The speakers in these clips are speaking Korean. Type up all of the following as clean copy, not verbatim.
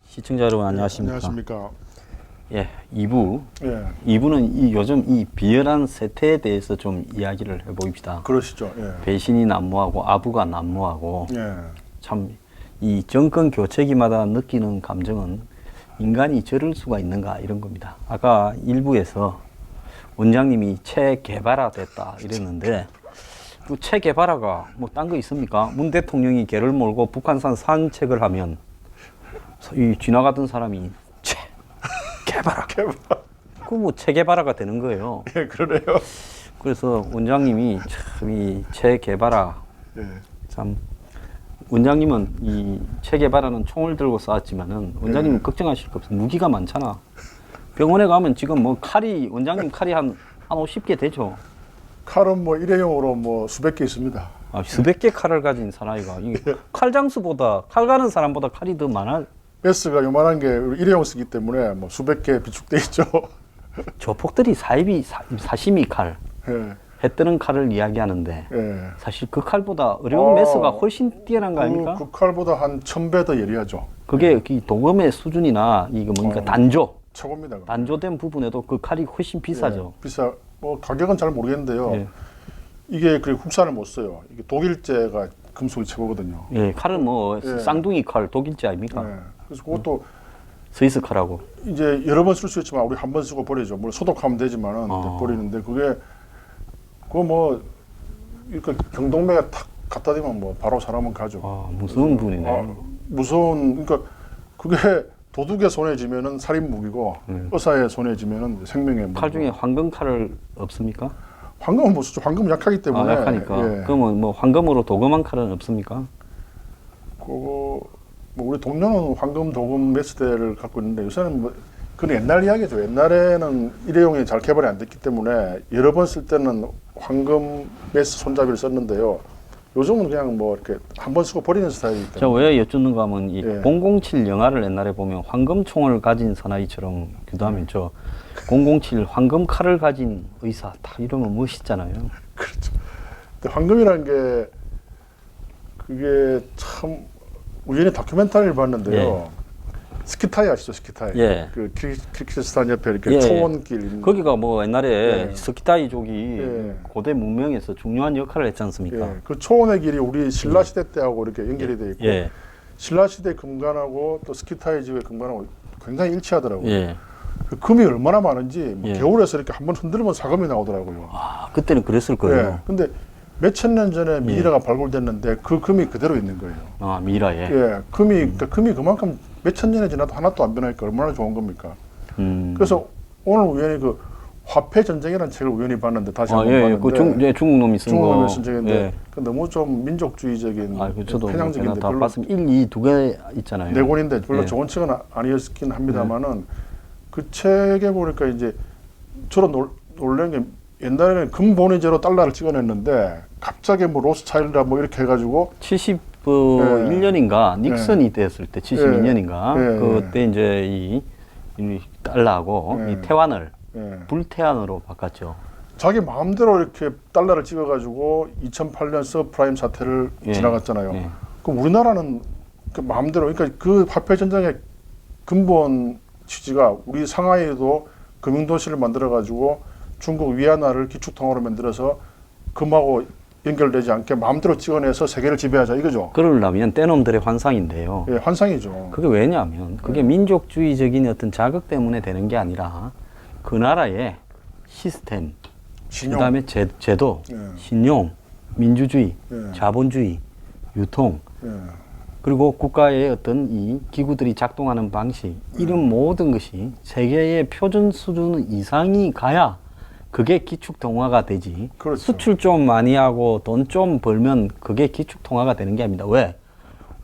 시청자 여러분 안녕하십니까? 안녕하십니까? 예, 2부. 예, 2부는 요즘 이 비열한 세태에 대해서 좀 이야기를 해봅시다. 그러시죠. 예, 배신이 난무하고 아부가 난무하고 예, 참 이 정권 교체기마다 느끼는 감정은 인간이 저럴 수가 있는가 이런 겁니다. 아까 1부에서 원장님이 체계발화 됐다 이랬는데 그 체계발화가 뭐 딴 거 있습니까? 문 대통령이 개를 몰고 북한산 산책을 하면 이 지나가던 사람이 체계발화 그 뭐 체계발화가 되는 거예요. 예, 그러네요. 그래서 원장님이 참 이 체계발화 예, 참 원장님은 이 체계발화는 총을 들고 싸웠지만은 원장님은 걱정하실 거 없어요. 무기가 많잖아. 병원에 가면 지금 뭐 칼이 원장님 칼이 한 50개 되죠. 칼은 뭐 일회용으로 뭐 수백 개 있습니다. 아, 수백 개 칼을 가진 사나이가 이 칼 장수보다 칼 가는 사람보다 칼이 더 많아. 베스가 요만한 게 일회용 쓰기 때문에 뭐 수백 개 비축돼 있죠. 조폭들이 사시미 칼, 예, 해 뜨는 칼을 이야기하는데 예. 사실 그 칼보다 어려운 매스가 훨씬 뛰어난 거 아닙니까? 그 칼보다 한 1000배 더 예리하죠. 그게 이 도금의 수준이나 이거 뭡니까 단조, 최고입니다. 그거. 단조된 부분에도 그 칼이 훨씬 비싸죠. 예, 비싸. 뭐 가격은 잘 모르겠는데요. 예. 이게 그 국산을 못 써요. 이게 독일제가 금속이 최고거든요. 예, 칼은 뭐 예. 쌍둥이 칼 독일제 아닙니까? 예. 그래서 그것도 스위스 칼하고. 이제 여러 번 쓸 수 있지만 우리 한 번 쓰고 버리죠. 물론 소독하면 되지만은 버리는데 그게 그거 뭐 이렇게 경동맥에 탁 갖다 대면 뭐 바로 사람은 가죠. 아, 무서운 분이네. 무서운 그러니까 그게 도둑의 손에 쥐면은 살인 무기고 의사의 손에 쥐면은 생명의 무기. 칼 중에 황금 칼을 없습니까? 황금은 못 쓰죠. 황금은 약하기 때문에. 아, 약하니까. 예. 그러면 뭐 황금으로 도금한 칼은 없습니까? 그거 뭐 우리 동료는 황금 도금 메스대를 갖고 있는데 요새는 뭐 그건 옛날 이야기죠. 옛날에는 일회용이 잘 개발이 안 됐기 때문에 여러 번 쓸 때는 황금 메스 손잡이를 썼는데요. 요즘은 그냥 뭐 이렇게 한 번 쓰고 버리는 스타일이기 제가 때문에. 왜 여쭙는가 하면 이 예. 007 영화를 옛날에 보면 황금총을 가진 사나이처럼 기도하면 저 007 황금 칼을 가진 의사 다 이러면 멋있잖아요. 그렇죠. 근데 황금이라는 게 그게 참 우연히 다큐멘터리를 봤는데요. 스키타이 아시죠? 스키타이. 예. 그 키르기스탄 옆에 이렇게 예. 초원길 있는. 거기가 뭐 옛날에 예. 스키타이족이 예. 고대 문명에서 중요한 역할을 했지 않습니까? 예. 그 초원의 길이 우리 신라 시대 때하고 이렇게 연결이 돼 있고 예. 신라 시대 금관하고 또 스키타이 지구의 금관하고 굉장히 일치하더라고요. 예. 그 금이 얼마나 많은지 뭐 예. 겨울에서 이렇게 한번 흔들면 사금이 나오더라고요. 아, 그때는 그랬을 거예요. 예. 근데 몇천 년 전에 미이라가 발굴됐는데 그 금이 그대로 있는 거예요. 아, 미라에. 예, 그러니까 금이 그만큼 몇천 년이 지나도 하나도 안 변하니까 얼마나 좋은 겁니까? 그래서 오늘 우연히 그 화폐 전쟁이라는 책을 우연히 봤는데 다시 한번 예, 봤는데 그 중국 놈이 쓴 중국 거. 놈이 쓴 책인데 예. 그 너무 좀 민족주의적인 아, 저도 편향적인데 다 별로 봤습니다. 1, 2 두 개 있잖아요. 네 권인데 별로 예. 좋은 책은 아니었긴 합니다만은 그 책에 보니까 이제 저로 놀란 게 옛날에는 금본위제로 달러를 찍어냈는데 갑자기 뭐 로스차일드라 뭐 이렇게 해가지고 71년인가 닉슨이 됐을 때 72년인가 예. 그때 이제 이 달러하고 예. 이 태환을 예. 불태환으로 바꿨죠. 자기 마음대로 이렇게 달러를 찍어가지고 2008년 서프라임 사태를 예. 지나갔잖아요. 예. 그럼 우리나라는 그 마음대로 그러니까 그 화폐 전쟁의 근본 취지가 우리 상하이에도 금융도시를 만들어가지고 중국 위안화를 기축통화로 만들어서 금하고 연결되지 않게 마음대로 찍어내서 세계를 지배하자 이거죠. 그러려면 떼놈들의 환상인데요. 예, 환상이죠. 그게 왜냐하면 그게 민족주의적인 어떤 자극 때문에 되는 게 아니라 그 나라의 시스템, 신용. 그다음에 제도, 예. 신용, 민주주의, 예. 자본주의, 유통, 예. 그리고 국가의 어떤 이 기구들이 작동하는 방식, 이런 모든 것이 세계의 표준 수준 이상이 가야 그게 기축통화가 되지. 그렇죠. 수출 좀 많이 하고 돈 좀 벌면 그게 기축통화가 되는 게 아닙니다. 왜?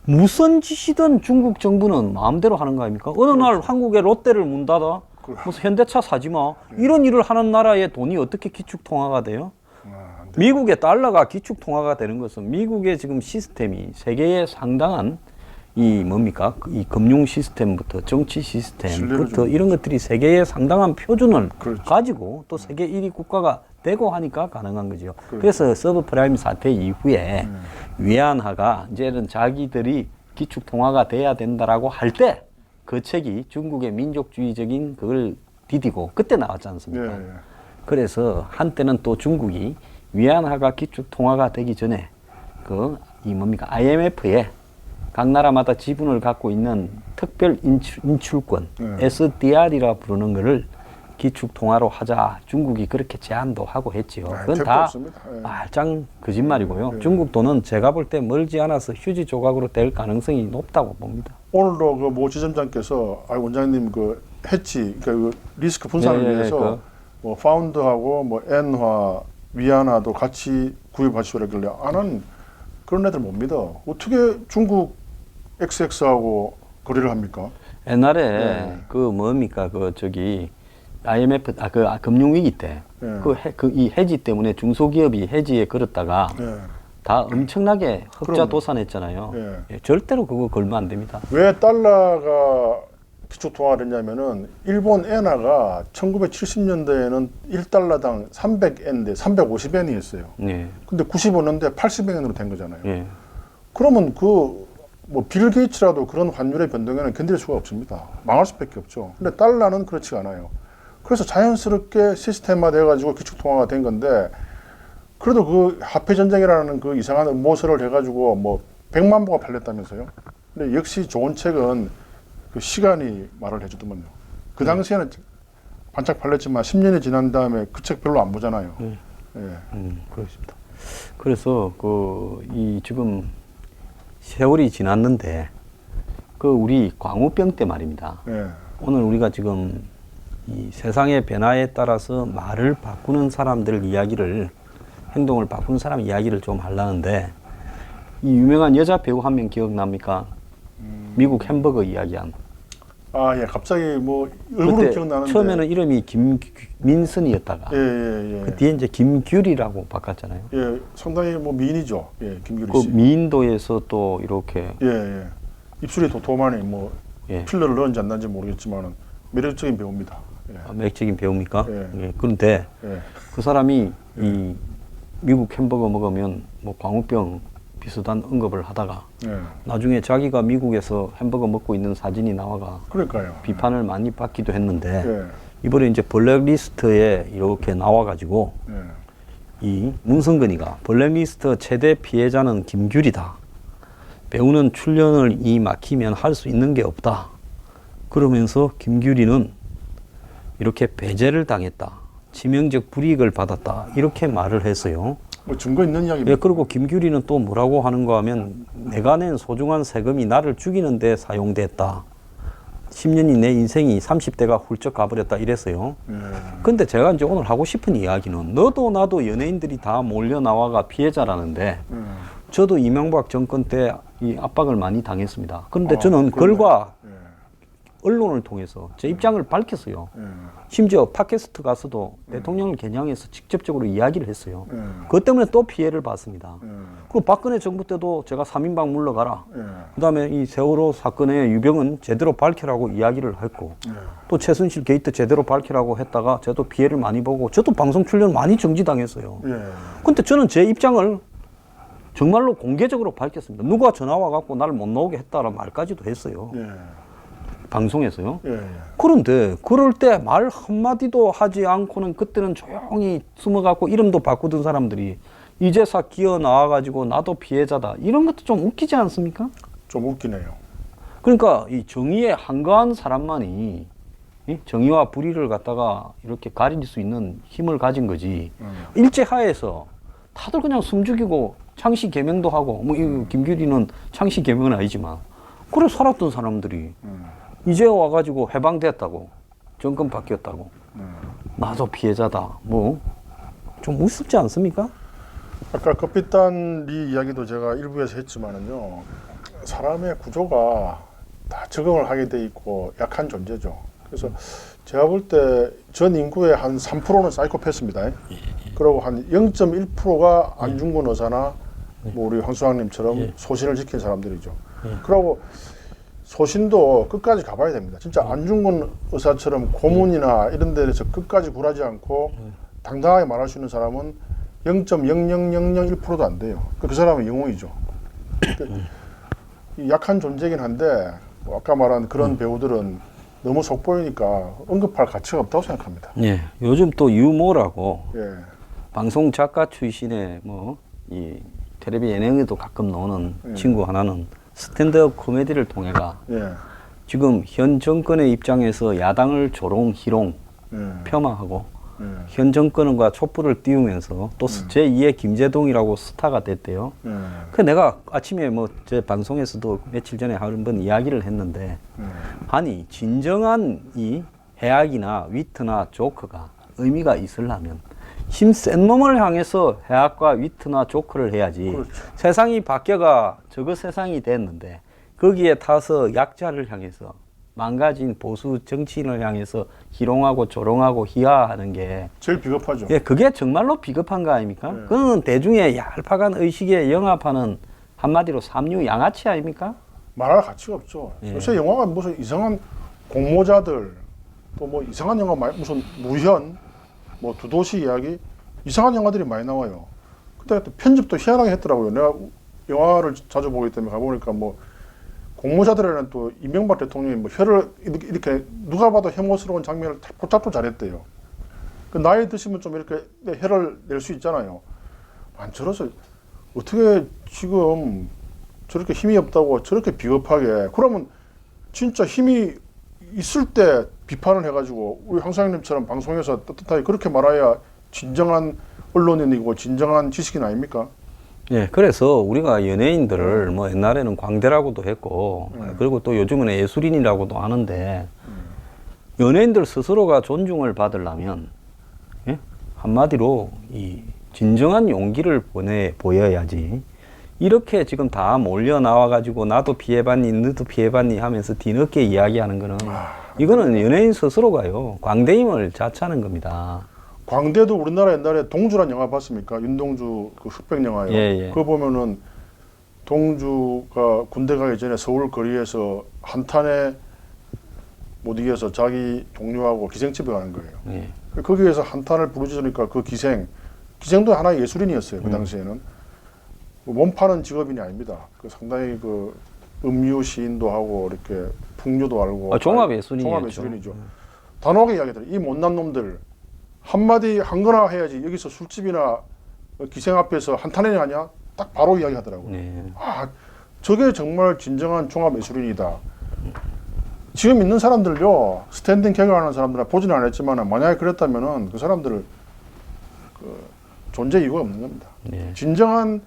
무슨 짓이든 중국 정부는 마음대로 하는 거 아닙니까? 어느 날 한국에 롯데를 문 닫아? 무슨 현대차 사지 마. 이런 일을 하는 나라의 돈이 어떻게 기축통화가 돼요? 안 미국의 달러가 기축 통화가 되는 것은 미국의 지금 시스템이 세계에 상당한 이 뭡니까? 이 금융 시스템부터 정치 시스템부터 이런 것들이 세계에 상당한 표준을 그렇죠. 가지고 또 세계 1위 국가가 되고 하니까 가능한 거죠. 그래서 서브프라임 사태 이후에 위안화가 이제는 자기들이 기축 통화가 돼야 된다라고 할 때 그 책이 중국의 민족주의적인 그걸 디디고 그때 나왔지 않습니까? 예, 예. 그래서 한때는 또 중국이 위안화가 기축 통화가 되기 전에 그 이 뭡니까 IMF에 각 나라마다 지분을 갖고 있는 특별 인출권 SDR이라 부르는 거를 기축 통화로 하자 중국이 그렇게 제안도 하고 했지요. 그건 다 말짱 거짓말이고요. 중국 돈은 제가 볼 때 멀지 않아서 휴지 조각으로 될 가능성이 높다고 봅니다. 오늘도 그 모 지점장께서 원장님 그 해치 그 리스크 분산을 위해서 뭐 파운드하고 뭐 엔화, 위안화도 같이 구입하시라길래 나는 그런 애들 못 믿어. 어떻게 중국 XX하고 거래를 합니까? 옛날에 그 뭡니까 그 저기 IMF 그 금융위기 때 이 해지 때문에 중소기업이 해지에 걸었다가 다 엄청나게 흑자 도산했잖아요. 예, 절대로 그거 걸면 안 됩니다. 왜 달러가 기축 통화가 됐냐면은 일본 엔화가 1970년대에는 1달러당 300엔인데 350엔이었어요. 예. 근데 95년대 80엔으로 된 거잖아요. 예. 그러면 뭐 빌 게이츠라도 그런 환율의 변동에는 견딜 수가 없습니다. 망할 수밖에 없죠. 근데 달러는 그렇지가 않아요. 그래서 자연스럽게 시스템화 돼가지고 기축 통화가 된 건데 그래도 그 화폐 전쟁이라는 그 이상한 음모설을 해가지고 뭐 100만 부가 팔렸다면서요. 근데 역시 좋은 책은 그 시간이 말을 해주더만요. 그 당시에는 반짝 팔렸지만 10년이 지난 다음에 그 책 별로 안 보잖아요. 그렇습니다. 그래서 이 지금 세월이 지났는데 그 우리 광우병 때 말입니다. 오늘 우리가 지금 이 세상의 변화에 따라서 말을 바꾸는 사람들 이야기를 행동을 바꾸는 사람 이야기를 좀 하려는데 이 유명한 여자 배우 한 명 기억납니까? 미국 햄버거 이야기한. 예, 갑자기 뭐 얼굴은 기억나는데 처음에는 이름이 김민선이었다가 그 뒤에 이제 김규리라고 바꿨잖아요. 예, 상당히 뭐 미인이죠. 예, 김규리 그 씨. 미인도에서 또 이렇게 입술이 도톰하니 뭐 필러를 넣은지 안 넣은지 모르겠지만은 매력적인 배우입니다. 매력적인 배우입니까? 그런데 그 사람이 이 미국 햄버거 먹으면 뭐 광우병 비슷한 언급을 하다가 나중에 자기가 미국에서 햄버거 먹고 있는 사진이 나와가 그러니까요. 비판을 많이 받기도 했는데 이번에 이제 블랙리스트에 이렇게 나와가지고 이 문성근이가 블랙리스트 최대 피해자는 김규리다. 배우는 출연을 이 막히면 할 수 있는 게 없다. 그러면서 김규리는 이렇게 배제를 당했다. 치명적 불이익을 받았다. 이렇게 말을 했어요. 뭐 증거 있는 이야기입니다. 예, 그리고 김규리는 또 뭐라고 하는가 하면 내가 낸 소중한 세금이 나를 죽이는 데 사용됐다. 10년이 내 인생이 30대가 훌쩍 가버렸다 이랬어요. 근데 제가 이제 오늘 하고 싶은 이야기는 너도 나도 연예인들이 다 몰려 나와가 피해자라는데 저도 이명박 정권 때 이 압박을 많이 당했습니다. 그런데 저는 글과 언론을 통해서 제 입장을 밝혔어요. 심지어 팟캐스트 가서도 대통령을 겨냥해서 직접적으로 이야기를 했어요. 그것 때문에 또 피해를 봤습니다. 그리고 박근혜 정부 때도 제가 3인방 물러가라. 그다음에 이 세월호 사건의 유병은 제대로 밝히라고 이야기를 했고 또 최순실 게이트 제대로 밝히라고 했다가 저도 피해를 많이 보고 저도 방송 출연 많이 정지당했어요. 근데 저는 제 입장을 정말로 공개적으로 밝혔습니다. 누가 전화 와갖고 나를 못 나오게 했다라는 말까지도 했어요. 방송에서요. 그런데 그럴 때 말 한마디도 하지 않고는 그때는 조용히 숨어갖고 이름도 바꾸던 사람들이 이제사 기어 나와가지고 나도 피해자다. 이런 것도 좀 웃기지 않습니까? 좀 웃기네요. 그러니까 이 정의에 한가한 사람만이 이 정의와 불의를 갖다가 이렇게 가릴 수 있는 힘을 가진 거지. 일제하에서 다들 그냥 숨죽이고 창씨 개명도 하고 뭐 이 김규리는 창씨 개명은 아니지만 그래 살았던 사람들이 이제 와가지고 해방됐다고 정권 바뀌었다고 나도 피해자다 뭐 좀 우습지 않습니까? 아까 커피단리 이야기도 제가 일부에서 했지만은요 사람의 구조가 다 적응을 하게 돼 있고 약한 존재죠. 그래서 제가 볼 때 전 인구의 한 3%는 사이코패스입니다. 그리고 한 0.1%가 안중근 의사나 뭐 우리 황수왕님처럼 소신을 지킨 사람들이죠. 그리고 소신도 끝까지 가봐야 됩니다. 진짜 안중근 의사처럼 고문이나 이런 데에서 끝까지 굴하지 않고 당당하게 말할 수 있는 사람은 0.00001%도 안 돼요. 그 사람은 영웅이죠. 약한 존재긴 한데 아까 말한 그런 배우들은 너무 속보이니까 언급할 가치가 없다고 생각합니다. 예, 요즘 또 유모라고 예. 방송 작가 출신의 뭐 이 텔레비 예능에도 가끔 나오는 친구 하나는 스탠드업 코미디를 통해가 예. 지금 현 정권의 입장에서 야당을 조롱, 희롱, 예. 폄하하고 예. 현 정권과 촛불을 띄우면서 또 제2의 김제동이라고 스타가 됐대요. 예. 그 내가 아침에 뭐 제 방송에서도 며칠 전에 한 번 이야기를 했는데 아니 진정한 이 해악이나 위트나 조크가 의미가 있으려면 힘센 놈을 향해서 해악과 위트나 조크를 해야지. 그렇죠. 세상이 바뀌어가 저거 세상이 됐는데 거기에 타서 약자를 향해서 망가진 보수 정치인을 향해서 희롱하고 조롱하고 희화하는 게 제일 비겁하죠. 예, 그게 정말로 비겁한 거 아닙니까? 네. 그건 대중의 얄팍한 의식에 영합하는 한마디로 삼류 양아치 아닙니까? 말할 가치가 없죠. 예. 요새 영화가 무슨 이상한 공모자들 또 뭐 이상한 영화 무슨 무현 뭐 두도시 이야기 이상한 영화들이 많이 나와요. 그때 또 편집도 희한하게 했더라고요. 내가 영화를 자주 보기 때문에 가보니까 뭐 공모자들에는 또 이명박 대통령이 뭐 혀를 이렇게 누가 봐도 혐오스러운 장면을 포착도 잘했대요. 그 나이 드시면 좀 이렇게 혀를 낼 수 있잖아요. 안 저러서 어떻게 지금 저렇게 힘이 없다고 저렇게 비겁하게 그러면 진짜 힘이 있을 때 비판을 해가지고 우리 황사장님처럼 방송에서 떳떳하게 그렇게 말해야 진정한 언론인이고 진정한 지식인 아닙니까? 예, 그래서 우리가 연예인들을 뭐 옛날에는 광대라고도 했고 그리고 또 요즘은 예술인이라고도 하는데 연예인들 스스로가 존중을 받으려면 예? 한마디로 이 진정한 용기를 보여야지 이렇게 지금 다 몰려 나와가지고 나도 피해봤니 너도 피해봤니 하면서 뒤늦게 이야기하는 거는 이거는 연예인 스스로가요 광대임을 자처하는 겁니다. 광대도 우리나라 옛날에 동주란 영화 봤습니까? 윤동주 그 흑백 영화요. 예, 예. 그거 보면은 동주가 군대 가기 전에 서울 거리에서 한탄에 못 이겨서 자기 동료하고 기생집에 가는 거예요. 예. 거기에서 한탄을 부르짖으니까 그 기생도 하나의 예술인이었어요. 그 당시에는 몸 파는 직업인이 아닙니다. 그 상당히 그 음유 시인도 하고 이렇게 풍류도 알고 종합 예술인이죠. 종합 예술인이죠. 단호하게 이야기하더라고요. 이 못난 놈들 한마디 한거나 해야지 여기서 술집이나 기생 앞에서 한탄이 하냐? 딱 바로 이야기하더라고요. 네. 아, 저게 정말 진정한 종합 예술인이다. 지금 있는 사람들요, 스탠딩 개그를 하는 사람들은 보지는 않았지만 만약에 그랬다면은 그 사람들을 그 존재 이유가 없는 겁니다. 네. 진정한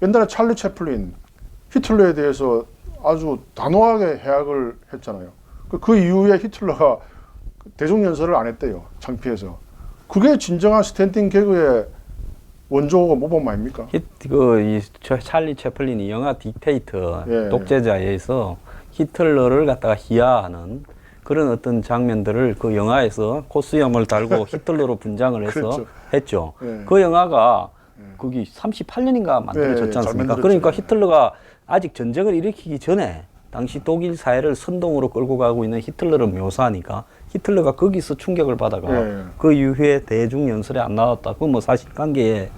옛날에 찰리 채플린 히틀러에 대해서 아주 단호하게 해악을 했잖아요. 그 이후에 히틀러가 대중연설을 안 했대요. 창피해서. 그게 진정한 스탠딩 개그의 원조가 모범 아닙니까? 이 찰리 채플린이 영화 딕테이터 예. 독재자에서 히틀러를 갖다가 희화하는 그런 어떤 장면들을 그 영화에서 코스염을 달고 히틀러로 분장을 해서 그렇죠. 했죠. 예. 그 영화가 거기 38년인가 만들어졌지 예, 잘 않습니까? 만들었죠. 그러니까 히틀러가 아직 전쟁을 일으키기 전에 당시 독일 사회를 선동으로 끌고 가고 있는 히틀러를 묘사하니까 히틀러가 거기서 충격을 받아가 예. 그 이후에 대중 연설에 안 나왔다. 그건 뭐 사실관계에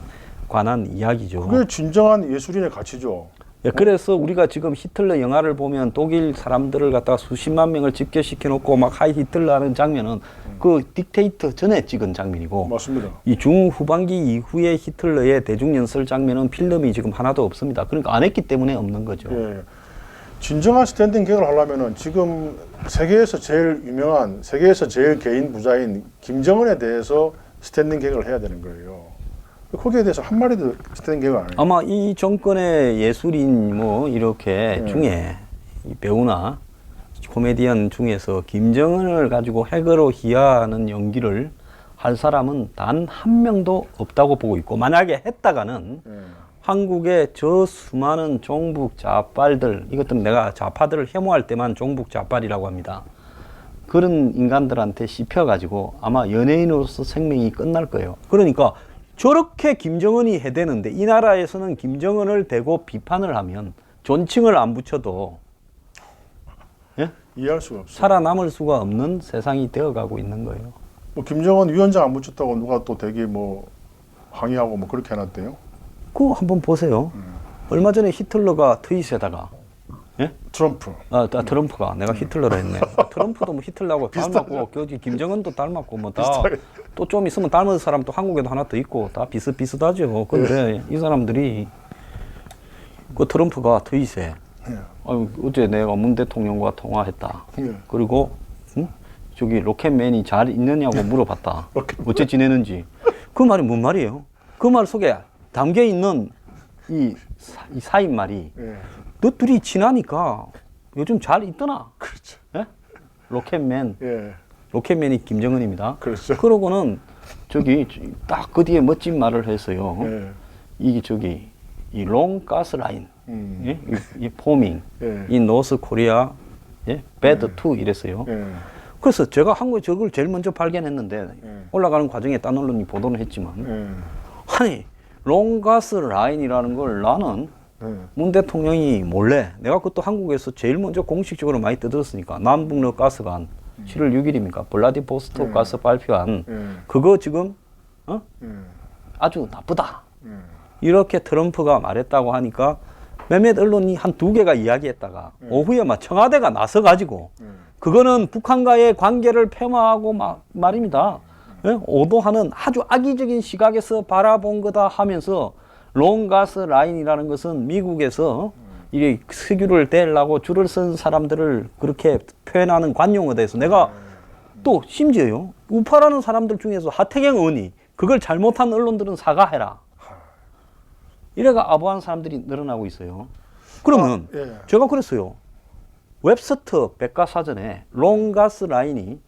관한 이야기죠. 그게 진정한 예술인의 가치죠. 예, 그래서 우리가 지금 히틀러 영화를 보면 독일 사람들을 갖다가 수십만 명을 집결시켜 놓고 막 하이 히틀러 하는 장면은 그 딕테이터 전에 찍은 장면이고 맞습니다. 이 중후반기 이후에 히틀러의 대중연설 장면은 필름이 지금 하나도 없습니다. 그러니까 안 했기 때문에 없는 거죠. 예. 진정한 스탠딩 개그를 하려면은 지금 세계에서 제일 유명한 세계에서 제일 개인 부자인 김정은에 대해서 스탠딩 개그를 해야 되는 거예요. 거기에 대해서 한 마디도 스탠딩 개그 안 해요. 아마 이 정권의 예술인 뭐 이렇게 중에 이 배우나 코미디언 중에서 김정은을 가지고 핵으로 희화하는 연기를 할 사람은 단 한 명도 없다고 보고 있고 만약에 했다가는 한국의 저 수많은 종북 좌빨들 이것들은 내가 좌파들을 혐오할 때만 종북 좌빨이라고 합니다. 그런 인간들한테 씹혀가지고 아마 연예인으로서 생명이 끝날 거예요. 그러니까 저렇게 김정은이 해대는데 이 나라에서는 김정은을 대고 비판을 하면 존칭을 안 붙여도 예? 이해할 수가 없어요. 살아남을 수가 없는 세상이 되어가고 있는 거예요. 뭐 김정은 위원장 안 붙였다고 누가 또 되게 뭐 항의하고 뭐 그렇게 해놨대요. 그거 한번 보세요. 얼마 전에 히틀러가 트윗에다가 예? 트럼프. 트럼프가 내가 히틀러로 했네. 트럼프도 뭐 히틀러하고 닮았고 교지 김정은도 닮았고 뭐 다 또 좀 있으면 닮은 사람 또 한국에도 하나 더 있고 다 비슷비슷하죠. 근데 이 사람들이 그 트럼프가 트윗에 예. 어제 내가 문 대통령과 통화했다. 예. 그리고 저기 로켓맨이 잘 있느냐고 물어봤다. 어째 지내는지. 그 말이 뭔 말이에요? 그 말 속에 담겨 있는 이 사인 말이 예. 너둘이 친하니까 요즘 잘 있더나. 그렇죠. 예? 로켓맨. 예. 로켓맨이 김정은입니다. 그렇죠. 그러고는 저기 딱 그 뒤에 멋진 말을 했어요. 예. 이게 저기 이 롱 가스 라인, 예? 이 포밍, 예. 이 노스 코리아, 예? 배드 투 이랬어요. 예. 그래서 제가 한국에 저걸 제일 먼저 발견했는데 예. 올라가는 과정에 딴 언론이 보도는 했지만 예. 아니 롱 가스 라인이라는 걸 나는 예. 문 대통령이 몰래 내가 그것도 한국에서 제일 먼저 공식적으로 많이 떠들었으니까 남북러 가스관 7월 6일입니까? 블라디보스토크 예. 가스 발표한 예. 그거 지금 예. 아주 나쁘다. 예. 이렇게 트럼프가 말했다고 하니까 몇몇 언론이 한 두 개가 이야기했다가 오후에 막 청와대가 나서가지고 그거는 북한과의 관계를 폐마하고 말입니다. 예? 오도하는 아주 악의적인 시각에서 바라본 거다 하면서 롱가스 라인이라는 것은 미국에서 이 석유를 떼려고 줄을 쓴 사람들을 그렇게 표현하는 관용어에 대해서 내가 또 심지어요 우파라는 사람들 중에서 하태경 의원이 그걸 잘못한 언론들은 사과해라 이래가 아부한 사람들이 늘어나고 있어요. 그러면 예. 제가 그랬어요. 웹스터 백과사전에 롱가스 라인이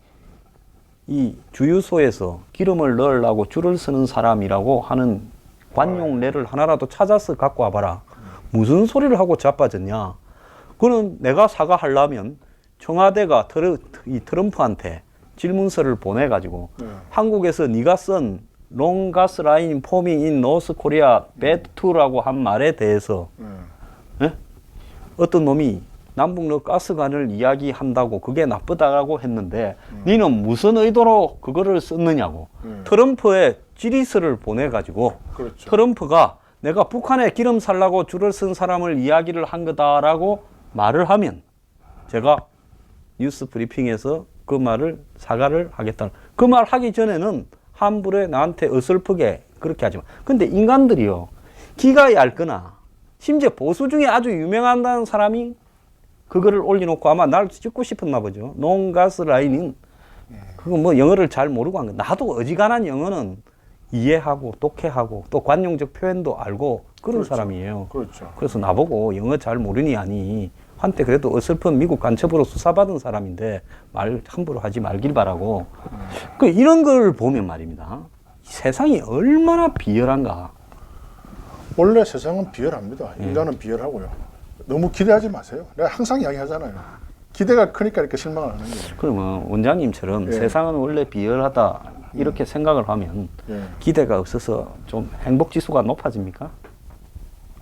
이 주유소에서 기름을 넣으려고 줄을 서는 사람이라고 하는 관용례를 하나라도 찾아서 갖고 와봐라. 무슨 소리를 하고 자빠졌냐. 그는 내가 사과하려면 청와대가 이 트럼프한테 질문서를 보내가지고 한국에서 네가 쓴 롱가스 라인 포밍 인 노스 코리아 배투라고 한 말에 대해서 예? 어떤 놈이 남북러 가스관을 이야기한다고 그게 나쁘다고 했는데 니는 무슨 의도로 그거를 썼느냐고 트럼프의 질의서를 보내가지고 그렇죠. 트럼프가 내가 북한에 기름 살라고 줄을 쓴 사람을 이야기를 한 거다라고 말을 하면 제가 뉴스 브리핑에서 그 말을 사과를 하겠다. 그 말 하기 전에는 함부로 나한테 어설프게 그렇게 하지 마. 근데 인간들이요. 기가 얇거나 심지어 보수 중에 아주 유명하다는 사람이 그거를 올려놓고 아마 날 찍고 싶었나 보죠. 농가스 라인은 그거 뭐 영어를 잘 모르고 한 거. 나도 어지간한 영어는 이해하고 독해하고 또 관용적 표현도 알고 그런 그렇죠. 사람이에요. 그렇죠. 그래서 나보고 영어 잘 모르니 아니 한때 그래도 어설픈 미국 간첩으로 수사받은 사람인데 말 함부로 하지 말길 바라고. 그 이런 걸 보면 말입니다. 세상이 얼마나 비열한가. 원래 세상은 비열합니다. 인간은 비열하고요. 너무 기대하지 마세요. 내가 항상 이야기하잖아요. 기대가 크니까 이렇게 실망을 하는 거예요. 그러면 원장님처럼 예. 세상은 원래 비열하다 이렇게 생각을 하면 예. 기대가 없어서 좀 행복 지수가 높아집니까?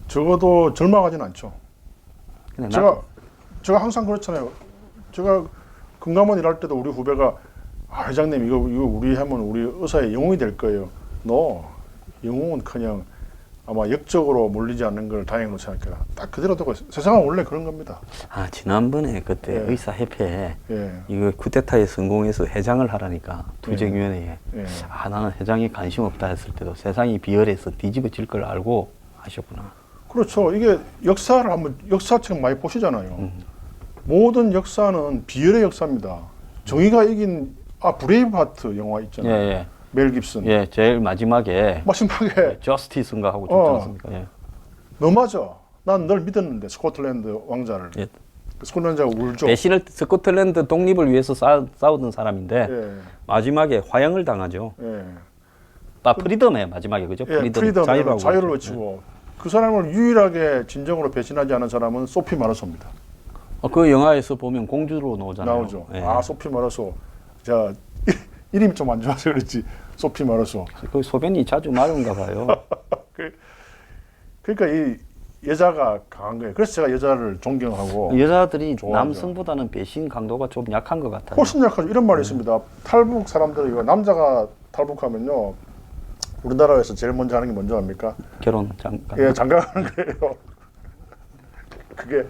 적어도 절망하진 않죠. 근데 제가 항상 그렇잖아요. 제가 금감원 일할 때도 우리 후배가 회장님 이거 우리 하면 우리 의사의 영웅이 될 거예요. 너 영웅은커녕 아마 역적으로 몰리지 않는 걸 다행으로 생각해라. 딱 그대로 두고 세상은 원래 그런 겁니다. 지난번에 그때 예. 의사협회에 예. 이거 쿠데타에 성공해서 회장을 하라니까 투쟁위원회에 예. 나는 회장에 관심 없다 했을 때도 세상이 비열해서 뒤집어질 걸 알고 하셨구나. 그렇죠. 이게 역사를 한번 역사책 많이 보시잖아요. 모든 역사는 비열의 역사입니다. 정의가 이긴 브레이브하트 영화 있잖아요. 예. 멜 깁슨. 예, 제일 마지막에 마지막에 저스티스인가 하고 죽지 않습니까? 예. 너 맞아. 난 널 믿었는데 스코틀랜드 왕자를. 예. 스코틀랜드가 울죠. 대신을 스코틀랜드 독립을 위해서 싸우던 사람인데 예. 마지막에 화형을 당하죠. 예. 프리덤에 마지막에 그죠? 예, 프리덤 자유라고 자유를 그러죠. 외치고 그 사람을 유일하게 진정으로 배신하지 않은 사람은 소피 마르소입니다. 그 영화에서 보면 공주로 나오잖아요. 나오죠. 예. 아 소피 마르소. 자 이름이 좀 안 좋아서 그렇지. 소피 마르소. 그 소변이 자주 마른가 봐요. 그러니까 이 여자가 강한 거예요. 그래서 제가 여자를 존경하고 여자들이 좋아하죠. 남성보다는 배신 강도가 좀 약한 것 같아요. 훨씬 약하죠. 이런 말이 있습니다. 탈북 사람들이 이거 남자가 탈북하면요. 우리나라에서 제일 먼저 하는 게 뭔지 압니까? 결혼 잠깐. 예, 장가가는 거예요. 그게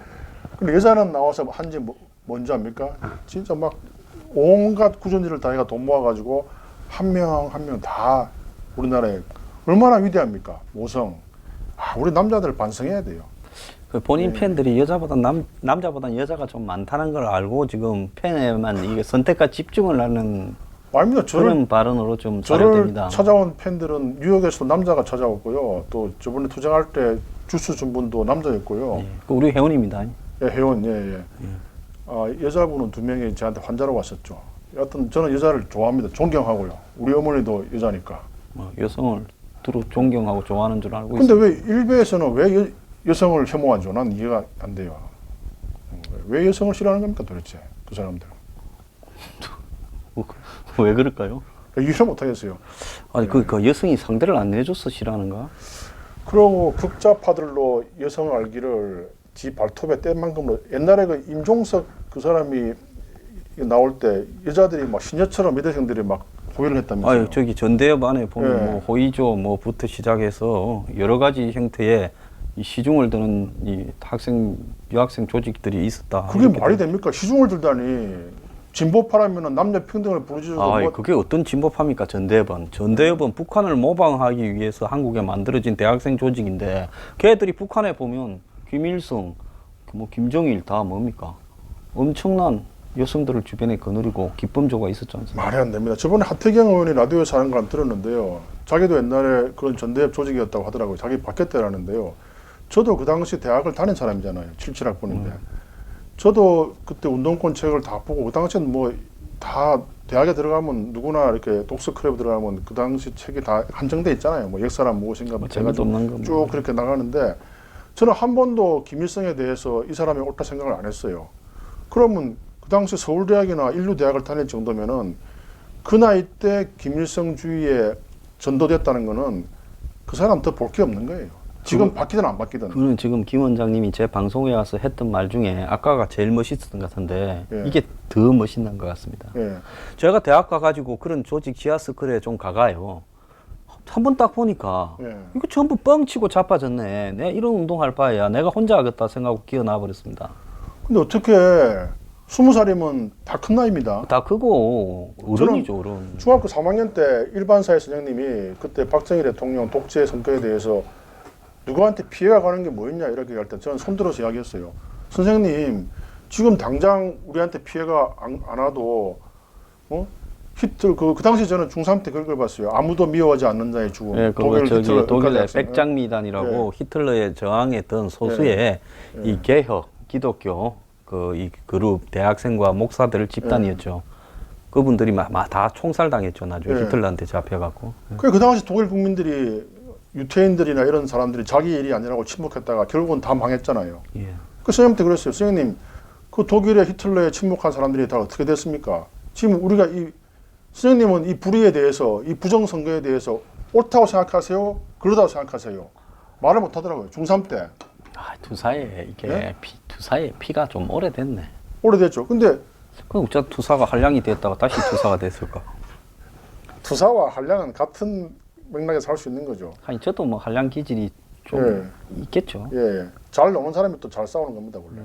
근데 여자는 나와서 한지 뭔지 압니까? 진짜 막 온갖 구전지를 다 해가 돈 모아가지고 한 명 한 명 다 우리나라에 얼마나 위대합니까? 모성. 아, 우리 남자들 반성해야 돼요. 그 본인 팬들이 남자보다 여자가 좀 많다는 걸 알고 지금 팬에만 이게 선택과 집중을 하는 아닙니다. 그런 발언으로 좀 저를 사료됩니다. 찾아온 팬들은 뉴욕에서도 남자가 찾아왔고요. 또 저번에 투쟁할 때 주스 준 분도 남자였고요. 예, 그 우리 회원입니다. 예, 회원, 예, 예. 아, 여자분은 2명이 저한테 환자로 왔었죠. 여하튼 저는 여자를 좋아합니다. 존경하고요. 우리 어머니도 여자니까. 여성을 두루 존경하고 좋아하는 줄 알고 근데 있습니다. 왜 일베에서는 왜 여성을 혐오하죠? 난 이해가 안 돼요. 왜 여성을 싫어하는 겁니까 도대체 그 사람들? 왜 그럴까요? 이해를 못하겠어요. 아니 그 여성이 상대를 안 내줘서 싫어하는가? 그러고 극좌파들로 여성을 알기를 지 발톱에 뗀만큼으로 옛날에 그 임종석 그 사람이 나올 때 여자들이 막 시녀처럼 여대생들이 막 호의를 했다면서요. 아유 저기 전대협 안에 보면 예. 뭐 호의조 뭐부터 시작해서 여러 가지 형태의 이 시중을 드는 이 유학생 조직들이 있었다. 그게 이렇게 말이 됩니까? 시중을 들다니 진보파라면 남녀 평등을 부르짖어도 아, 뭐 그게 어떤 진보파입니까? 전대협은 북한을 모방하기 위해서 한국에 만들어진 대학생 조직인데 걔들이 북한에 보면 김일성, 뭐 김정일 다 뭡니까? 엄청난 여성들을 주변에 거느리고 기쁨조가 있었지 않습니까? 말이 안 됩니다. 저번에 하태경 의원이 라디오에서 하는 걸 한번 들었는데요. 자기도 옛날에 그런 전대협 조직이었다고 하더라고요. 자기 바뀌었다라는데요. 저도 그 당시 대학을 다닌 사람이잖아요. 77학번인데. 저도 그때 운동권 책을 다 보고 그 당시엔 뭐 다 대학에 들어가면 누구나 이렇게 독서 클럽 들어가면 그 당시 책이 다 한정돼 있잖아요. 뭐 역사란 무엇인가 뭐 제가 재미도 없는 거 쭉 뭐. 그렇게 나가는데 저는 한 번도 김일성에 대해서 이 사람이 옳다 생각을 안 했어요. 그러면 그 당시 서울대학이나 인류대학을 다닐 정도면은 그 나이 때 김일성주의에 전도됐다는 거는 그 사람 더 볼 게 없는 거예요. 지금 바뀌든 안 바뀌든. 그거는 지금 김 원장님이 제 방송에 와서 했던 말 중에 아까가 제일 멋있었던 것 같은데 예. 이게 더 멋있는 것 같습니다. 예. 제가 대학 가가지고 그런 조직 지하스쿨에 좀 가가요. 한 번 딱 보니까 예. 이거 전부 뻥치고 자빠졌네. 내가 이런 운동할 바에야 내가 혼자 하겠다 생각하고 기어나와 버렸습니다. 근데 어떻게 20살이면 다 큰 나이입니다. 다 크고 어른이죠, 어른. 중학교 3학년 때 일반사회 선생님이 그때 박정희 대통령 독재 성과에 대해서 누구한테 피해가 가는 게 뭐였냐 이렇게 할 때 저는 손들어서 이야기했어요. 선생님 지금 당장 우리한테 피해가 안 와도 그 당시 저는 중3 때 그걸 봤어요. 아무도 미워하지 않는 자의 죽음. 예, 그거 저기 독일의 학생. 백장미단이라고 히틀러에 저항했던 소수의 이 개혁 기독교 이 그룹 대학생과 목사들 집단이었죠. 그분들이 막 다 총살당했죠. 나중에 예. 히틀러한테 잡혀갖고. 그 당시 독일 국민들이 유태인들이나 이런 사람들이 자기 일이 아니라고 침묵했다가 결국은 다 망했잖아요. 예. 그 선생님한테 그랬어요. 선생님, 그 독일의 히틀러에 침묵한 사람들이 다 어떻게 됐습니까? 지금 우리가 선생님은 이 불의에 대해서, 이 부정선거에 대해서 옳다고 생각하세요? 그러다고 생각하세요? 말을 못 하더라고요. 중3 때. 아, 투사에 이게 예? 투사의 피가 좀 오래됐네. 오래됐죠. 근데 그럼 어쩌다 투사가 한량이 됐다가 다시 투사가 됐을까? 투사와 한량은 같은 맥락에서 할 수 있는 거죠. 아니 저도 뭐 한량 기질이 좀 있겠죠. 예. 잘 노는 사람이 또 잘 싸우는 겁니다, 원래.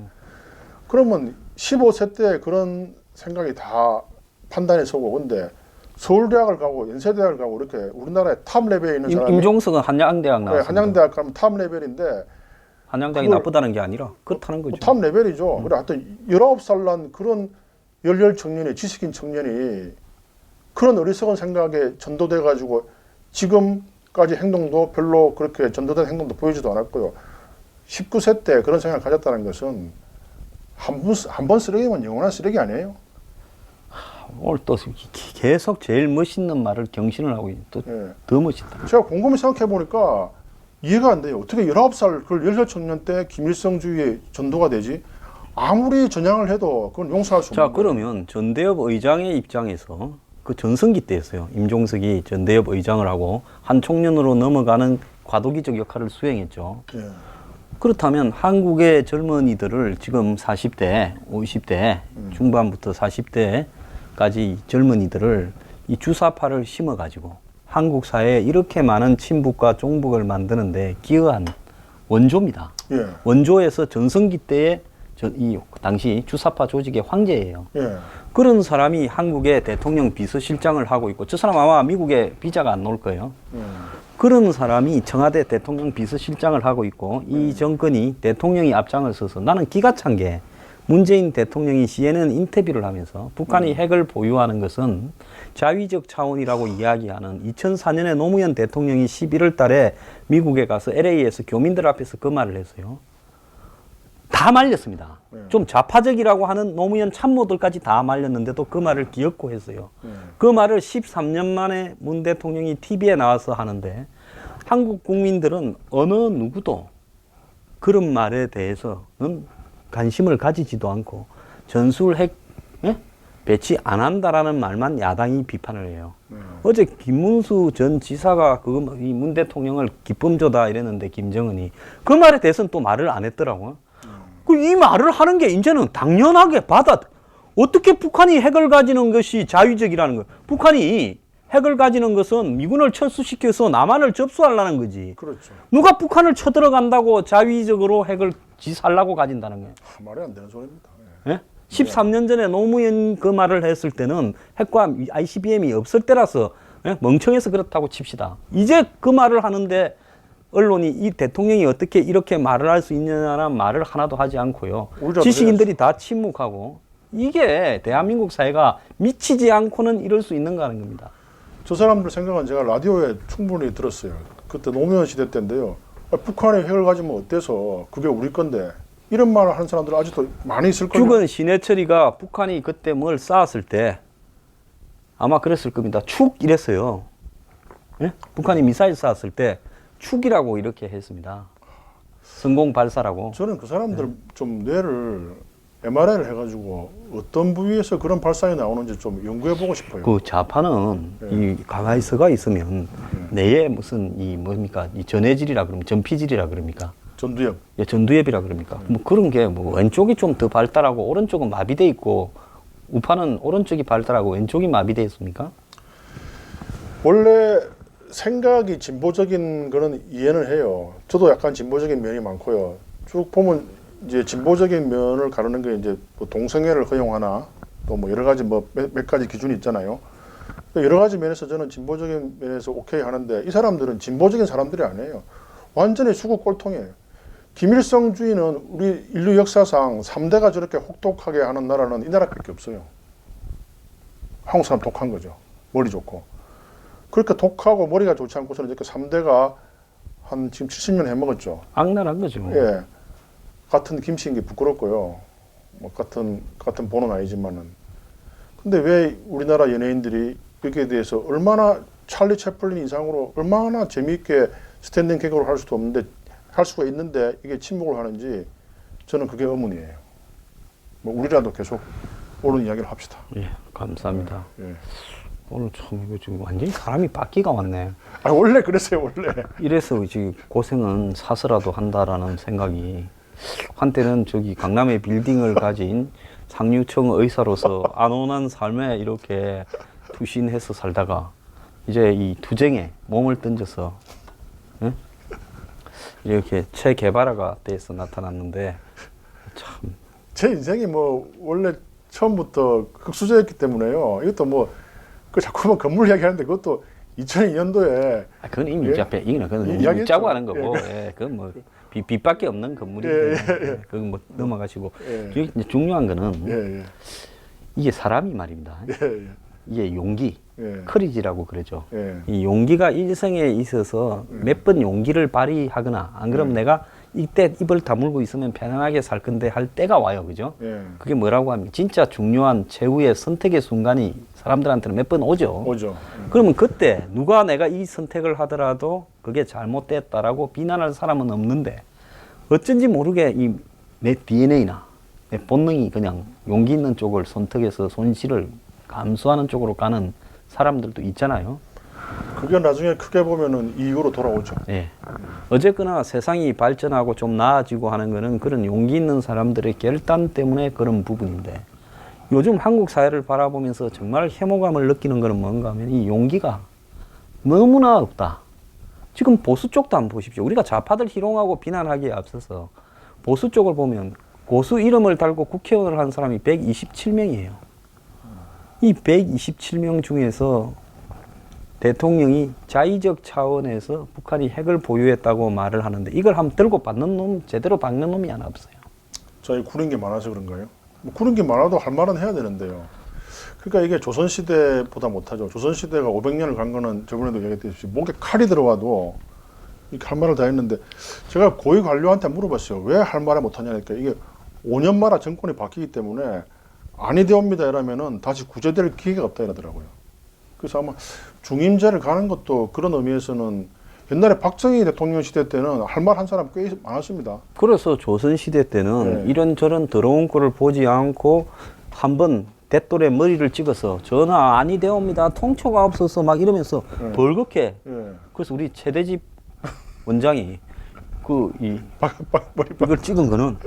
그러면 15세 때 그런 생각이 다 판단이 서고, 근데 서울대학을 가고 연세대학을 가고 이렇게 우리나라의 탑 레벨에 있는 사람이 임종석은 한양대학 네, 나왔습니다. 한양대학 가면 탑 레벨인데 한양대학이 그걸- 나쁘다는 게 아니라 그렇다는 거죠. 탑 레벨이죠. 그래 하여튼 19살 난 그런 열렬 청년이 지식인 청년이 그런 어리석은 생각에 전도돼 가지고 지금까지 행동도 별로 그렇게 전도된 행동도 보이지도 않았고요. 19세 때 그런 생각을 가졌다는 것은 한 번 쓰레기면 영원한 쓰레기 아니에요? 오늘 또 계속 제일 멋있는 말을 경신을 하고 있는 또 더 예. 멋있다. 제가 곰곰이 생각해 보니까 이해가 안 돼요. 어떻게 19살 그 열혈 청년 때 김일성주의에 전도가 되지? 아무리 전향을 해도 그건 용서할 수 자, 없는 거예요. 그러면 전대협 의장의 입장에서 그 전성기 때였어요. 임종석이 전대협 의장을 하고 한 총련으로 넘어가는 과도기적 역할을 수행했죠. 예. 그렇다면 한국의 젊은이들을 지금 40대, 50대 중반부터 40대까지 젊은이들을 이 주사파를 심어가지고 한국 사회에 이렇게 많은 친북과 종북을 만드는데 기여한 원조입니다. 예. 원조에서 전성기 때의 이 당시 주사파 조직의 황제예요. 예. 그런 사람이 한국의 대통령 비서실장을 하고 있고 저 사람 아마 미국에 비자가 안 나올 거예요. 예. 그런 사람이 청와대 대통령 비서실장을 하고 있고 이 정권이 대통령이 앞장을 서서 나는 기가 찬 게 문재인 대통령이 CNN 인터뷰를 하면서 북한이 핵을 보유하는 것은 자위적 차원이라고 이야기하는 2004년에 노무현 대통령이 11월 달에 미국에 가서 LA에서 교민들 앞에서 그 말을 했어요. 다 말렸습니다. 좀 좌파적이라고 하는 노무현 참모들까지 다 말렸는데도 그 말을 기억고 했어요. 그 말을 13년 만에 문 대통령이 TV에 나와서 하는데 한국 국민들은 어느 누구도 그런 말에 대해서는 관심을 가지지도 않고 전술 핵 배치 안 한다라는 말만 야당이 비판을 해요. 어제 김문수 전 지사가 이 문 대통령을 기쁨조다 이랬는데 김정은이 그 말에 대해서는 또 말을 안 했더라고요. 이 말을 하는 게 이제는 당연하게 어떻게 북한이 핵을 가지는 것이 자위적이라는 거예요. 북한이 핵을 가지는 것은 미군을 철수시켜서 남한을 접수하려는 거지. 그렇죠. 누가 북한을 쳐들어간다고 자위적으로 핵을 지살라고 가진다는 거예요. 말이 안 되는 소리입니다. 예? 13년 전에 노무현 그 말을 했을 때는 핵과 ICBM이 없을 때라서 멍청해서 그렇다고 칩시다. 이제 그 말을 하는데 언론이 이 대통령이 어떻게 이렇게 말을 할 수 있느냐는 말을 하나도 하지 않고요. 지식인들이 다 침묵하고 이게 대한민국 사회가 미치지 않고는 이럴 수 있는가 하는 겁니다. 저 사람들 생각은 제가 라디오에 충분히 들었어요. 그때 노무현 시대 때인데요. 북한이 핵을 가지면 어때서 그게 우리 건데 이런 말을 하는 사람들 아직도 많이 있을 거예요. 죽은 신해철이가 북한이 그때 뭘 쌓았을 때 아마 그랬을 겁니다. 축 이랬어요. 예? 북한이 미사일 쌓았을 때 축이라고 이렇게 했습니다. 성공 발사라고. 저는 그 사람들 좀 뇌를 MRI를 해가지고 어떤 부위에서 그런 발상이 나오는지 좀 연구해보고 싶어요. 그 좌파는 이 가만히 서가 있으면 뇌에 무슨 이 뭡니까 이 전해질이라 그러면 전피질이라 그럽니까? 전두엽. 예, 전두엽이라 그럽니까? 뭐 그런 게 뭐 왼쪽이 좀 더 발달하고 오른쪽은 마비돼 있고 우파는 오른쪽이 발달하고 왼쪽이 마비돼 있습니까? 원래 생각이 진보적인 거는 이해는 해요. 저도 약간 진보적인 면이 많고요. 쭉 보면 이제 진보적인 면을 가르는 게 이제 뭐 동성애를 허용하나 또 뭐 여러 가지 뭐 몇 가지 기준이 있잖아요. 여러 가지 면에서 저는 진보적인 면에서 오케이 하는데 이 사람들은 진보적인 사람들이 아니에요. 완전히 수구 꼴통이에요. 김일성주의는 우리 인류 역사상 3대가 저렇게 혹독하게 하는 나라는 이 나라밖에 없어요. 한국 사람 독한 거죠. 머리 좋고. 그렇게 독하고 머리가 좋지 않고서는 이렇게 3대가 한 지금 70년 해먹었죠. 악랄한 거죠. 예. 같은 김치인 게 부끄럽고요. 뭐 같은 번호는 아니지만은. 근데 왜 우리나라 연예인들이 여기에 대해서 얼마나 찰리 채플린 이상으로 얼마나 재미있게 스탠딩 개그를 할 수가 있는데 이게 침묵을 하는지 저는 그게 의문이에요. 뭐 우리라도 계속 옳은 이야기를 합시다. 예, 감사합니다. 예. 오늘 참 이거 지금 완전히 사람이 바퀴가 왔네. 아 원래 그랬어요 원래. 이래서 지금 고생은 사서라도 한다라는 생각이 한때는 저기 강남의 빌딩을 가진 상류층 의사로서 안온한 삶에 이렇게 투신해서 살다가 이제 이 투쟁에 몸을 던져서 응? 이렇게 체개발화가 돼서 나타났는데 참 제 인생이 뭐 원래 처음부터 흑수저였기 때문에요. 이것도 뭐 그 자꾸만 건물 이야기하는데 그것도 2002년도에 그건 이미 예? 앞에 이거는 그건 이야기했죠. 묻자고 하는 거고 예. 예, 그건 뭐 빚밖에 없는 건물이기 예, 때문에 그건 뭐 넘어가시고 예. 이제 중요한 거는 예, 예. 이게 사람이 말입니다. 예, 예. 이게 용기, 예. 커리지라고 그러죠. 예. 이 용기가 일생에 있어서 몇 번 용기를 발휘하거나 안 그러면 내가 이때 입을 다물고 있으면 편안하게 살 건데 할 때가 와요, 그죠? 예. 그게 뭐라고 하면 진짜 중요한 최후의 선택의 순간이 사람들한테는 몇 번 오죠. 오죠. 그러면 그때 누가 내가 이 선택을 하더라도 그게 잘못됐다라고 비난할 사람은 없는데 어쩐지 모르게 이 내 DNA나 내 본능이 그냥 용기 있는 쪽을 선택해서 손실을 감수하는 쪽으로 가는 사람들도 있잖아요. 그게 나중에 크게 보면은 이익으로 돌아오죠. 예. 어쨌거나 세상이 발전하고 좀 나아지고 하는 거는 그런 용기 있는 사람들의 결단 때문에 그런 부분인데 요즘 한국 사회를 바라보면서 정말 혐오감을 느끼는 것은 뭔가 하면 이 용기가 너무나 없다. 지금 보수 쪽도 한번 보십시오. 우리가 좌파들 희롱하고 비난하기에 앞서서 보수 쪽을 보면 고수 이름을 달고 국회의원을 한 사람이 127명이에요. 이 127명 중에서 대통령이 자의적 차원에서 북한이 핵을 보유했다고 말을 하는데 이걸 한번 들고 받는 놈, 제대로 받는 놈이 하나 없어요. 저희 구린 게 많아서 그런가요? 뭐 구린 게 많아도 할 말은 해야 되는데요. 그러니까 이게 조선시대보다 못하죠. 조선시대가 500년을 간 거는 저번에도 얘기했듯이 목에 칼이 들어와도 이렇게 할 말을 다 했는데 제가 고위 관료한테 물어봤어요. 왜 할 말을 못하냐니까 이게 5년마다 정권이 바뀌기 때문에 아니 되옵니다 이러면은 다시 구제될 기회가 없다 이러더라고요. 그래서 아마 중임제를 가는 것도 그런 의미에서는 옛날에 박정희 대통령 시대 때는 할 말 한 사람 꽤 많았습니다. 그래서 조선시대 때는 네. 이런저런 더러운 꼴을 보지 않고 한번 대돌에 머리를 찍어서 전하 아니 되옵니다. 통초가 없어서 막 이러면서 네. 벌겋게. 예. 그래서 우리 최대집 원장이 이 머리빨 이걸 찍은 거는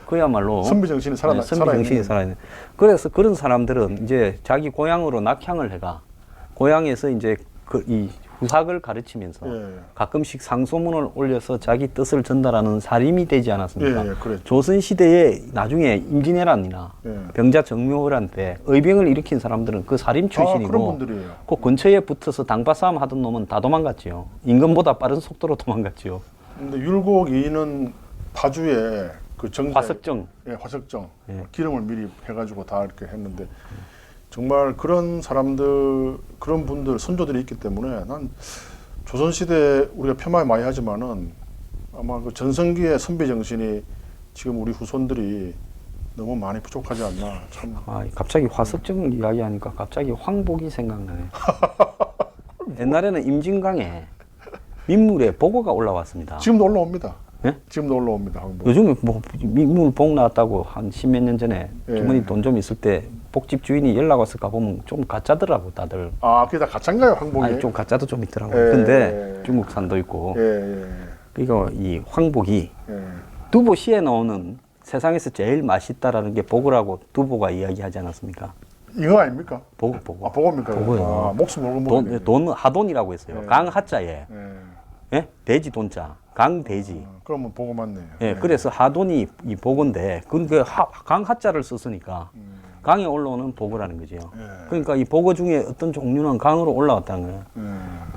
그야말로 선비 정신이 선비 정신이 살아있는. 그래서 그런 사람들은 이제 자기 고향으로 낙향을 해가 고향에서 이제 이 후삭을 가르치면서 예. 가끔씩 상소문을 올려서 자기 뜻을 전달하는 살림이 되지 않았습니까? 예, 그랬죠. 조선 시대에 나중에 임진왜란이나 예. 병자 정묘호란 때 의병을 일으킨 사람들은 그 살림 그런 출신이고 분들이에요. 그 근처에 붙어서 당파 싸움 하던 놈은 다 도망갔지요. 임금보다 빠른 속도로 도망갔지요. 근데 율곡 2는 파주에 그 정자 화석정. 예, 화석정 예. 기름을 미리 해가지고 다 이렇게 했는데 정말 그런 사람들 그런 분들 선조들이 있기 때문에 난 조선시대 우리가 폄하 많이 하지만은 아마 그 전성기의 선비 정신이 지금 우리 후손들이 너무 많이 부족하지 않나 참. 갑자기 화석정 이야기하니까 갑자기 황복이 생각나네. 옛날에는 임진강에 민물에 보고가 올라왔습니다. 지금도 올라옵니다. 예? 지금도 올라옵니다. 한번. 요즘에 뭐 민물 복 나왔다고 한 십몇 년 전에 예. 주머니 돈 좀 있을 때 복집 주인이 연락 와서 가보면 좀 가짜더라고 다들. 아, 그게 다 가짜인가요, 항복이? 아니 좀 가짜도 좀 있더라고. 예. 근데 중국산도 있고. 예, 예, 그러니까 이 황복이 예. 두보시에 나오는 세상에서 제일 맛있다라는 게 보고라고 두보가 이야기하지 않았습니까? 이거 아닙니까? 보고. 아, 보고입니까? 보고요. 아, 목숨 걸고 먹어야 돈 하돈이라고 했어요. 예. 강하자에 예. 예? 돼지 돈자 강돼지. 그러면 보고 맞네요. 예, 그래서 하돈이 이 보고인데 그 강하자를 썼으니까 강에 올라오는 보고라는 거죠. 예. 그러니까 이 보고 중에 어떤 종류는 강으로 올라왔다는 거예요.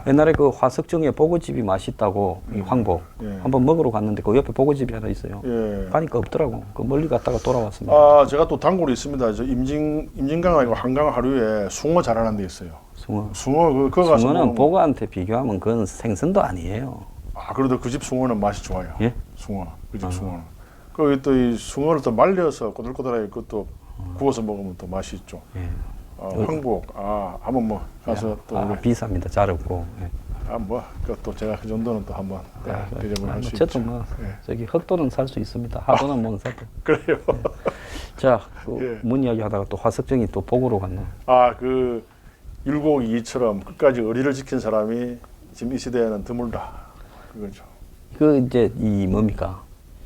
옛날에 그 화석정에 보고집이 맛있다고 이 황복 예. 한번 먹으러 갔는데 그 옆에 보고집이 하나 있어요. 예. 가니까 없더라고. 그 멀리 갔다가 돌아왔습니다. 아, 제가 또 단골이 있습니다. 저 임진강하고 한강 하류에 숭어 잘하는 데 있어요. 숭어. 숭어 그거 가서 숭어는 먹으면 보고한테 비교하면 그건 생선도 아니에요. 아, 그래도 그 집 숭어는 맛이 좋아요. 예? 숭어. 그 집 숭어는. 거기 또 이 숭어를 또 말려서 꼬들꼬들하게 그것도 구워서 먹으면 또 맛이 있죠. 예. 황복. 아, 한번 뭐 가서 또 우리 비쌉니다. 잘 없고. 예. 그것도 제가 그 정도는 또 한번 대접을 할 수 있죠. 어쨌든 뭐 예. 저기 흑도는 살 수 있습니다. 하도는 못 사도. 그래요. 자, 예. 뭔 이야기 하다가 또 화석정이 또 보고로 갔네. 아, 그 율곡 2처럼 끝까지 의리를 지킨 사람이 지금 이 시대에는 드물다. 그거죠. 그 이제 이 뭡니까?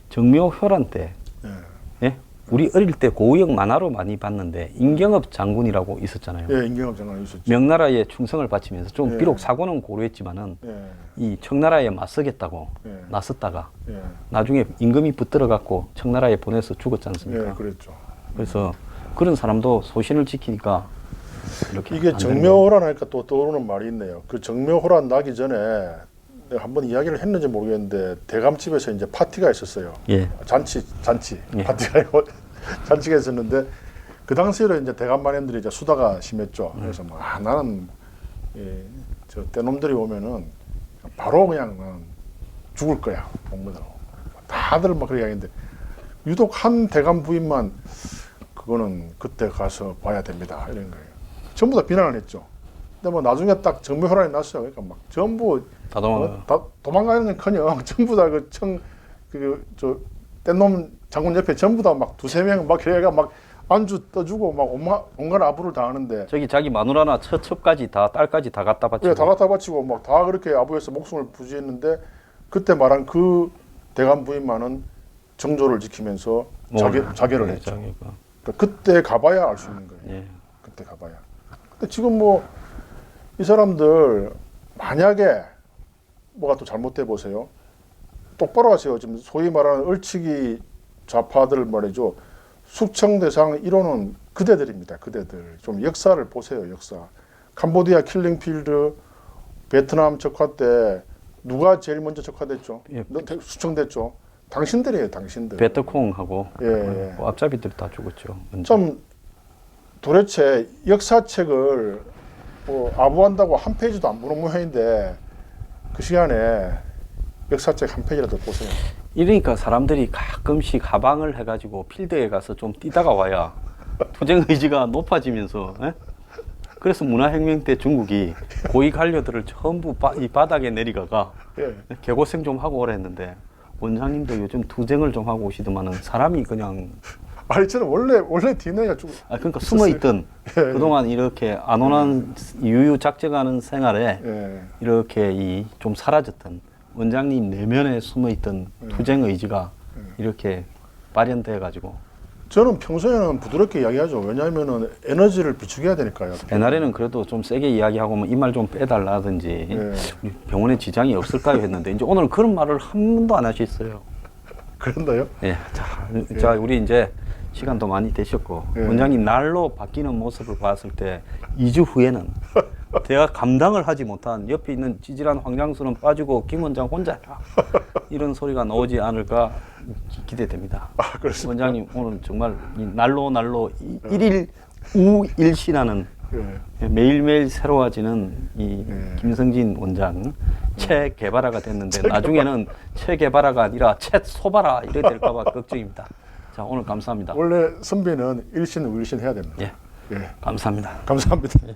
정묘효란 때, 예. 예? 우리 어릴 때 고우역 만화로 많이 봤는데 임경업 장군이라고 있었잖아요. 예, 임경업 장관 있었죠. 명나라에 충성을 바치면서 좀 예. 비록 사고는 고루했지만은 예. 이 청나라에 맞서겠다고 예. 나섰다가 예. 나중에 임금이 붙들어갖고 청나라에 보내서 죽었지 않습니까? 예, 그랬죠. 그래서 그런 사람도 소신을 지키니까 이렇게 이게 안 되는 정묘호란 하니까 또 떠오르는 말이 있네요. 그 정묘호란 나기 전에 내가 한번 이야기를 했는지 모르겠는데 대감집에서 이제 파티가 있었어요. 예. 잔치 예. 파티가 아니고 잔치가 있었는데 그 당시에는 이제 대감마님들이 이제 수다가 심했죠. 그래서 뭐 나는 저 떼놈들이 오면은 바로 그냥 나는 죽을 거야 공무들 다들 막 그렇게 이야기했는데 유독 한 대감 부인만 그거는 그때 가서 봐야 됩니다 이런 거예요. 전부 다 비난을 했죠. 근데 뭐 나중에 딱 정묘호란이 났어요. 그러니까 막 전부 다 도망가요. 다 도망가는 건커녕 전부 다 그 저 뗏놈 장군 옆에 전부 다 막 두세 명 막 걔가 막 안주 떠주고 막 온갖 아부를 다 하는데 저기 자기 마누라나 처첩까지 다 딸까지 다 갖다 바치고. 예, 다 갖다 바치고 막 다 그렇게 아부에서 목숨을 부지했는데 그때 말한 그 대간 부인만은 정조를 지키면서 자결을 했죠. 자기가. 그러니까 그때 가봐야 알 수 있는 거예요. 예. 그때 가봐야. 근데 지금 뭐 이 사람들 만약에 뭐가 또 잘못돼 보세요. 똑바로 하세요. 지금 소위 말하는 얼치기 좌파들 말이죠. 숙청 대상 1호는 그대들입니다. 그대들. 좀 역사를 보세요. 역사. 캄보디아 킬링필드, 베트남 적화 때 누가 제일 먼저 적화됐죠? 예. 수청됐죠. 당신들이에요. 당신들. 베트콩하고 예. 뭐 앞잡이들이 다 죽었죠. 먼저. 좀 도대체 역사책을 뭐 아부한다고 한 페이지도 안 보는 모양인데 그 시간에 역사책 한 페이지라도 보세요. 이러니까 사람들이 가끔씩 하방을 해가지고 필드에 가서 좀 뛰다가 와야 투쟁 의지가 높아지면서. 예? 그래서 문화혁명 때 중국이 고위 관료들을 전부 이 바닥에 내리가가 예. 개고생 좀 하고 오라 했는데 원장님도 요즘 투쟁을 좀 하고 오시더만은 사람이 그냥 아니 저는 원래 DNA가 좀 그러니까 숨어있던 그동안 이렇게 안온한 유유작정하는 생활에 예. 이렇게 좀 사라졌던 원장님 내면에 숨어있던 투쟁 의지가 이렇게 발현돼 가지고 저는 평소에는 부드럽게 이야기하죠. 왜냐하면은 에너지를 비축해야 되니까요. 옛날에는 그래도 좀 세게 이야기하고 이 말 좀 빼달라든지 예. 우리 병원에 지장이 없을까요 했는데 이제 오늘 그런 말을 한 번도 안 하셨어요. 그런가요? 예. 자, 우리 이제 시간도 많이 되셨고 예. 원장님 날로 바뀌는 모습을 봤을 때 2주 후에는 내가 감당을 하지 못한 옆에 있는 찌질한 황장수는 빠지고 김 원장 혼자야 이런 소리가 나오지 않을까 기대됩니다. 그렇습니다. 원장님 오늘 정말 이 날로 일일 우일시라는 예. 매일매일 새로워지는 이 김성진 원장 채 개발화가 됐는데 나중에는 채 개발화가 아니라 채 소발화 이래 될까봐 걱정입니다. 자 오늘 감사합니다. 원래 선배는 일신 우일신 해야 됩니다. 예, 예. 감사합니다. 감사합니다. 예.